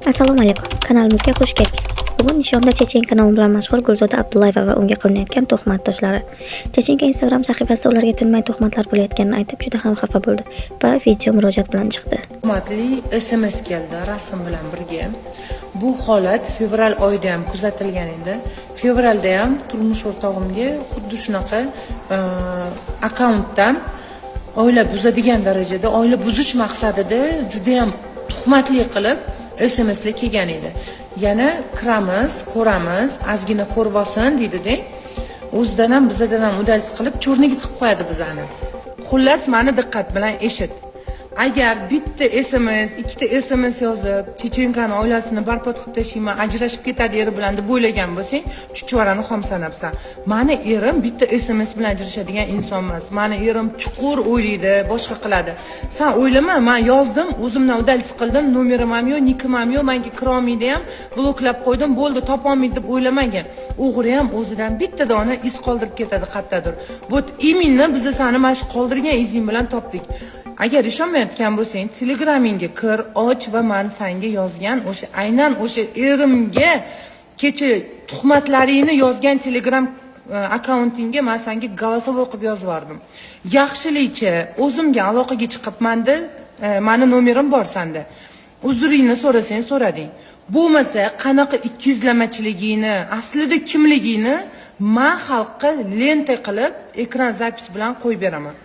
Assalomu alaykum. Kanalimizga xush kelibsiz. Bugun Nishonda Chechenka nomi bilan mashhur Gulzoda Abdullayeva va unga qilinayotgan tuhmat toshlari. Chechenka Instagram sahifasida ularga tinmay tuhmatlar bo'layotganini aytib, juda ham xafa bo'ldi va video murojaat bilan chiqdi. Hurmatli SMS keldi rasm bilan birga. Bu holat fevral oyida ham kuzatilgan edi. Fevralda ham turmush o'rtog'imga xuddi shunaqa akkauntdan oila buzadigan darajada, oila buzish maqsadida juda ham tuhmatli qilib SMSlar kelgan edi. Yana kiramiz, ko'ramiz, ozgina ko'rib olsin deydi-da. O'zidan ham bizdan ham udalsiz qilib cho'rniga tiqib qo'yadi bizani. Xullas, meni diqqat bilan eshit. Agar bitta SMS, ikkita SMS yozib, Chechenkani oilasini barbod qilib tashlayman, ajrashib ketadi eri bilan deb o'ylagan bo'lsang, chuchvarani xom sanabsan. Meni erim bitta SMS bilan ajrashadigan inson emas. Meni erim chuqur o'ylaydi, boshqa qiladi. Sen o'ylama, men yozdim, o'zimdan udalsiz qildim, nomerim ham yo'q, nikim ham yo'q, menga kira olmaydi ham, bloklab qo'ydim, bo'ldi, topolmaydi deb o'ylamagan. O'g'ri ham o'zidan bitta dona iz qoldirib ketadi qayerdadir. Bu imенно biz seni mana shu qoldirgan izing bilan topdik. Agar ishonmayotgan bo'lsang, Telegramingga kir, och va men senga yozgan aynan o'sha erimga kecha tuhmatlaringni yozgan Telegram akkauntingga men senga голосовой qilib yozib yubordim. Yaxshilicha o'zimga aloqaga chiqibmanda, meni nomerim bor senda. Uzringni so'rasang so'rading. Bo'lmasa qanaqa ikkiyuzlamachiligingni, aslida kimligingni men xalqqa lenta qilib ekran zapis bilan qo'yib beraman.